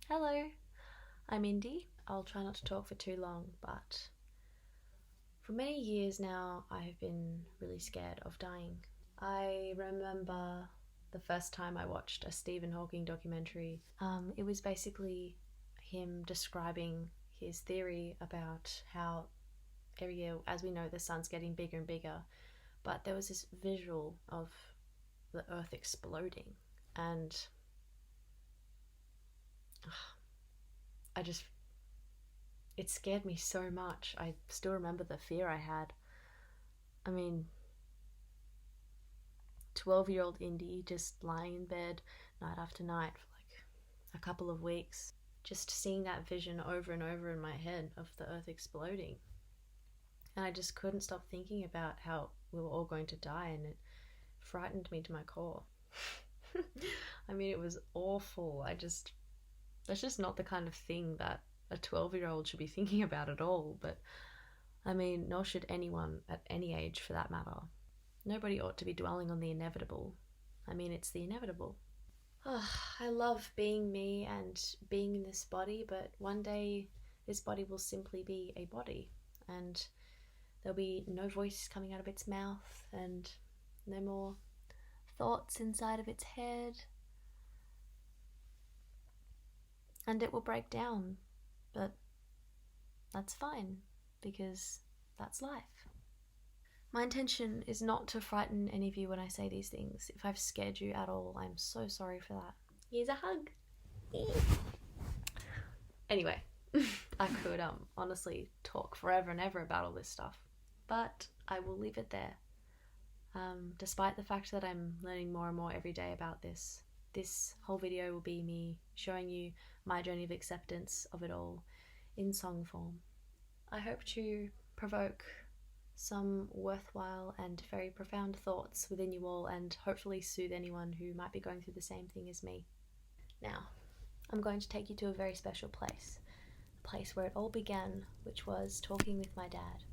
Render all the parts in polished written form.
Hello, I'm Indy. I'll try not to talk for too long, but for many years now I have been really scared of dying. I remember the first time I watched a Stephen Hawking documentary. It was basically him describing his theory about how every year, as we know, the sun's getting bigger and bigger, but there was this visual of the earth exploding, and it scared me so much. I still remember the fear I had. I mean, 12-year-old Indy just lying in bed night after night for like a couple of weeks, just seeing that vision over and over in my head of the earth exploding. And I just couldn't stop thinking about how we were all going to die, and it frightened me to my core. I mean, it was awful. That's just not the kind of thing that a 12-year-old should be thinking about at all. But I mean, nor should anyone at any age for that matter. Nobody ought to be dwelling on the inevitable. I mean, it's the inevitable. I love being me and being in this body, but one day this body will simply be a body, and there'll be no voice coming out of its mouth and no more thoughts inside of its head. And it will break down, but that's fine, because that's life. My intention is not to frighten any of you when I say these things. If I've scared you at all, I'm so sorry for that. Here's a hug. Anyway, I could honestly talk forever and ever about all this stuff, but I will leave it there. Despite the fact that I'm learning more and more every day about this whole video will be me showing you my journey of acceptance of it all in song form. I hope to provoke some worthwhile and very profound thoughts within you all, and hopefully soothe anyone who might be going through the same thing as me. Now, I'm going to take you to a very special place, a place where it all began, which was talking with my dad.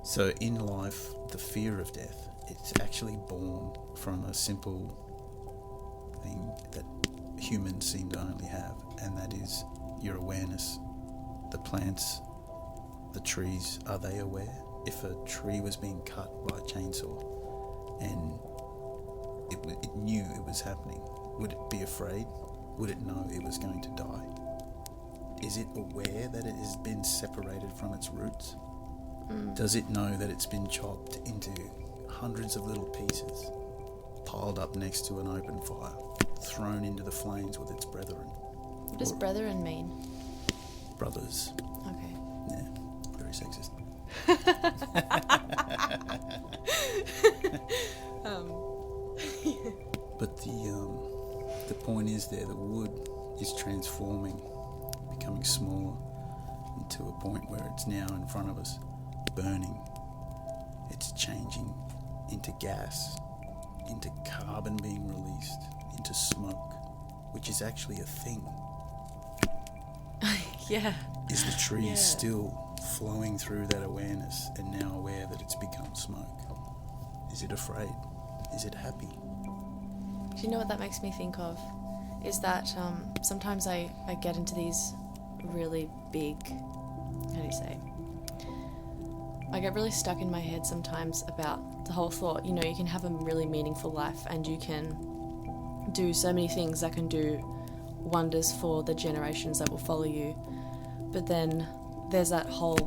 So in life, the fear of death, it's actually born from a simple thing that humans seem to only have, and that is your awareness. The plants, the trees, are they aware? If a tree was being cut by a chainsaw and it knew it was happening, would it be afraid? Would it know it was going to die? Is it aware that it has been separated from its roots? Does it know that it's been chopped into hundreds of little pieces, piled up next to an open fire, thrown into the flames with its brethren? What does brethren mean? Brothers. Okay. Yeah, very sexist. But the point is there, the wood is transforming, becoming smaller, to a point where it's now in front of us, burning. It's changing into gas, into carbon being released, into smoke, which is actually a thing. Yeah. Is the tree still flowing through that awareness and now aware that it's become smoke? Is it afraid? Is it happy? Do you know what that makes me think of? Is that sometimes I get into these really big, how do you say? I get really stuck in my head sometimes about the whole thought, you can have a really meaningful life and you can do so many things that can do wonders for the generations that will follow you. But then there's that whole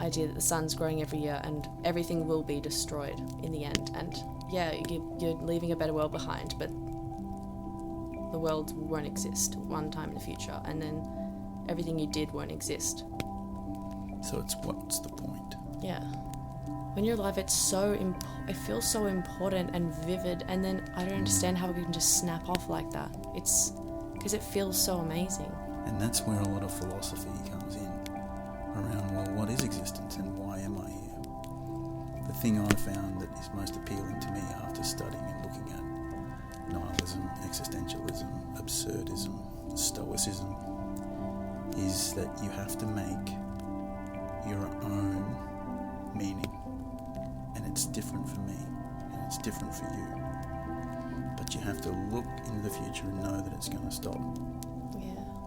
idea that the sun's growing every year and everything will be destroyed in the end. And yeah, you're leaving a better world behind, but the world won't exist one time in the future, and then everything you did won't exist. So what's the point? Yeah. When you're alive, it feels so important and vivid, and then I don't understand how we can just snap off like that. It's because it feels so amazing. And that's where a lot of philosophy comes in, around, well, what is existence and why am I here? The thing I found that is most appealing to me after studying and looking at nihilism, existentialism, absurdism, stoicism, is that you have to make your own meaning, and it's different for me and it's different for you, but you have to look into the future and know that it's going to stop,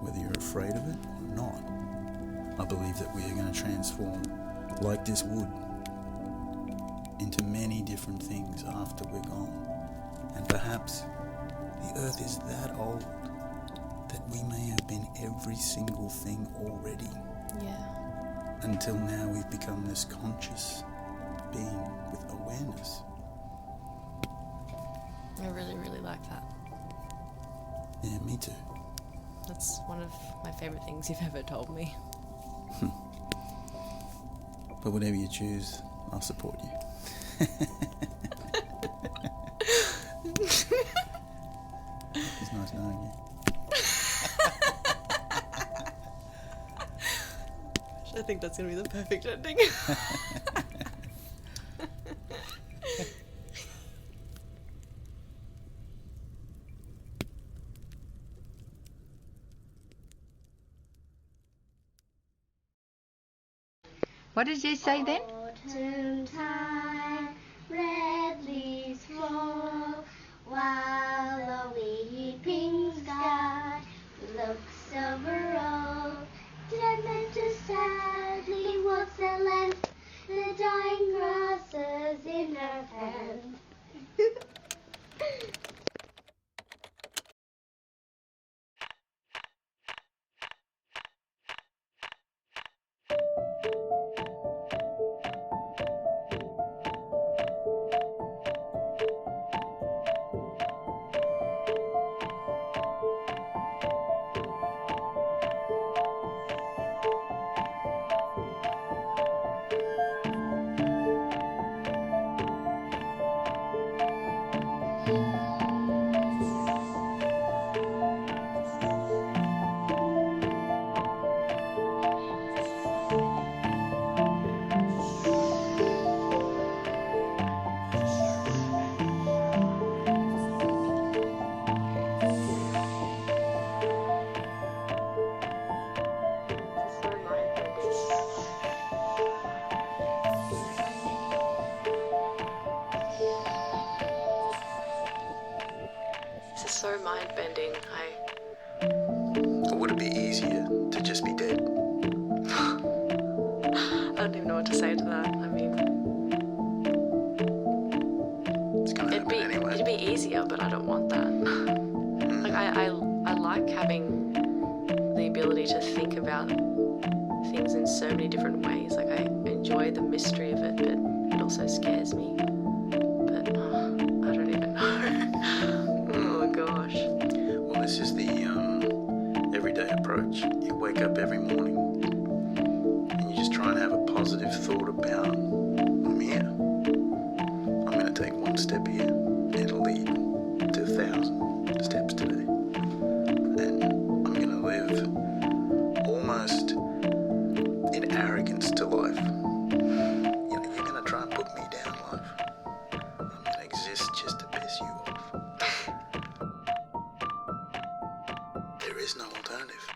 whether you're afraid of it or not. I believe that we are going to transform like this wood into many different things after we're gone, and perhaps the earth is that old that we may have been every single thing already. Until now we've become this conscious being with awareness. I really, really like that. Yeah, me too. That's one of my favourite things you've ever told me. But whatever you choose, I'll support you. It's nice knowing you. I think that's going to be the perfect ending. What did you say then? Autumn time, red leaves fall, while a weeping sky looks over all. Demented sadly walks the land, the dying grasses in her hand. This is so mind-bending. Or would it be easier to just be dead? I don't even know what to say to that. I mean, It's going to happen anyway. it'd be easier, but I don't want that. Like I like having the ability to think about things in so many different ways. Like I enjoy the mystery of it, but it also scares me. But I don't even know. Oh gosh. Well, this is the everyday approach. You wake up every morning and you just try and have a positive thought about, I'm here. I'm going to take one step here and it'll lead to 1,000 steps today. And I'm going to live almost in arrogance to life. You know, you're going to try and put me down, life. I'm going to exist just to piss you off. There is no alternative.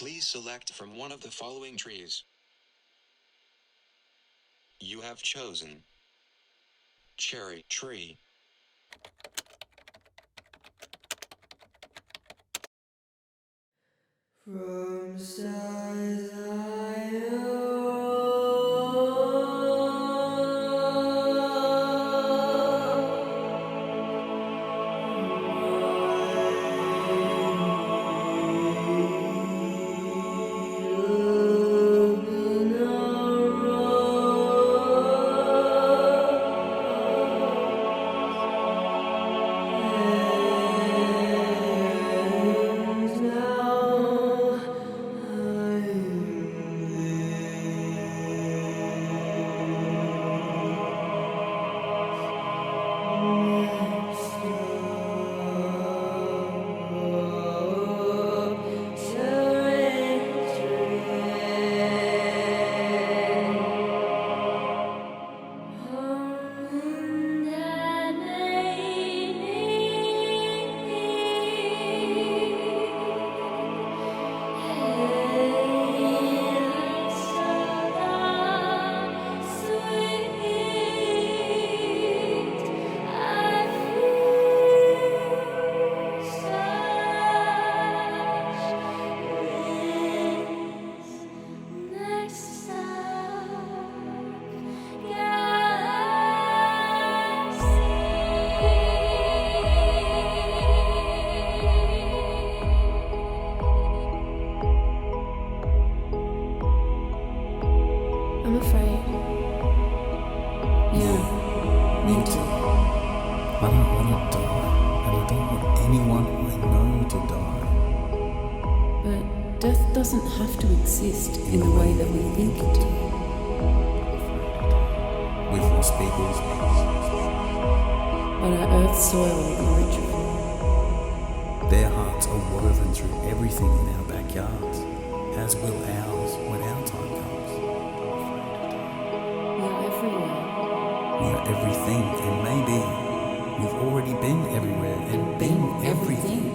Please select from one of the following trees. You have chosen cherry tree. From stars I'm afraid. Yeah. Me too. I don't want to die, and I don't want anyone I know to die. But death doesn't have to exist in the way that we think it does. We've lost people. But our earth's soil will be richer for it. Their hearts are woven through everything in our backyards, as will ours when our time comes. We are everywhere. We are everything, and maybe we've already been everywhere and been everything.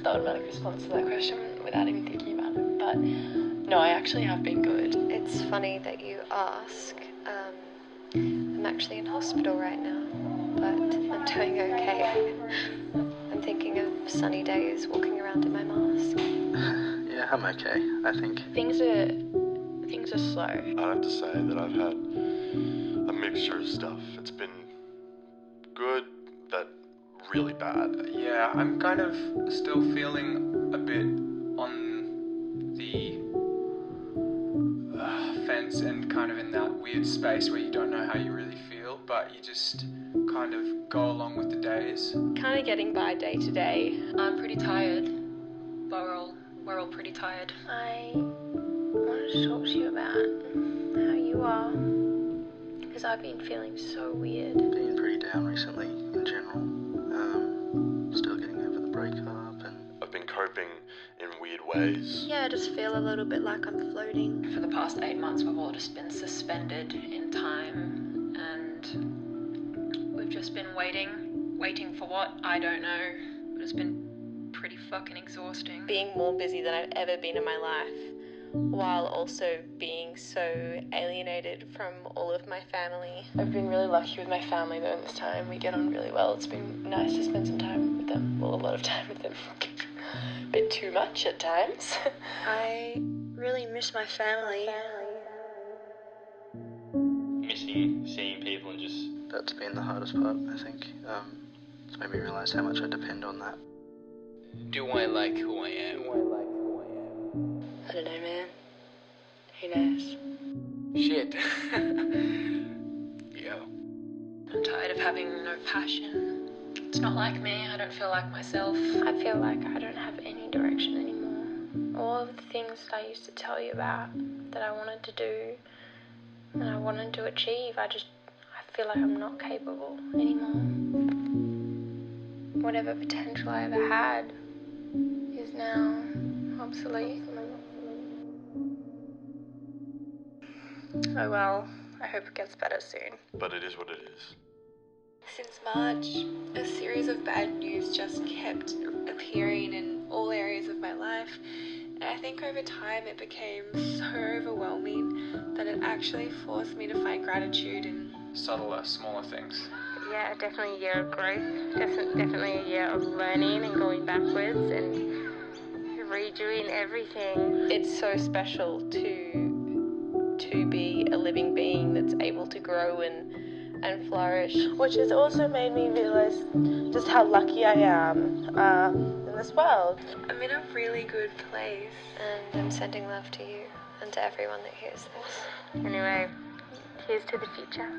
That would be like a response to that question without even thinking about it. But no, I actually have been good. It's funny that you ask. I'm actually in hospital right now, doing okay. I'm thinking of sunny days walking around in my mask. Yeah, I'm okay, I think. Things are slow. I'd have to say that I've had a mixture of stuff. It's been good, but really bad. Yeah, I'm kind of still feeling a bit on the fence and kind of in that weird space where you don't know how you really feel, but you just kind of go along with the days. Kind of getting by day to day. I'm pretty tired. We're all pretty tired. I wanted to talk to you about how you are, because I've been feeling so weird. Been pretty down recently, in general. Still getting over the breakup and... I've been coping in weird ways. Yeah, I just feel a little bit like I'm floating. For the past 8 months, we've all just been suspended in time, and we've just been waiting for what? I don't know, but it's been pretty fucking exhausting. Being more busy than I've ever been in my life, while also being so alienated from all of my family. I've been really lucky with my family though in this time. We get on really well. It's been nice to spend some time with them. Well, a lot of time with them. A bit too much at times. I really miss my family. Missing seeing people and just... That's been the hardest part, I think. It's made me realise how much I depend on that. Do I like who I am? I don't know, man. Who knows? Shit. Yeah. I'm tired of having no passion. It's not like me. I don't feel like myself. I feel like I don't have any direction anymore. All of the things that I used to tell you about, that I wanted to do, and I wanted to achieve, I feel like I'm not capable anymore. Whatever potential I ever had is now obsolete. Oh well, I hope it gets better soon. But it is what it is. Since March, a series of bad news just kept appearing in all areas of my life, and I think over time it became so overwhelming that it actually forced me to find gratitude in Subtler, smaller things. Yeah, definitely a year of growth, definitely a year of learning and going backwards and redoing everything. It's so special to be a living being that's able to grow and flourish, which has also made me realize just how lucky I am in this world. I'm in a really good place, and I'm sending love to you and to everyone that hears this. Anyway, here's to the future.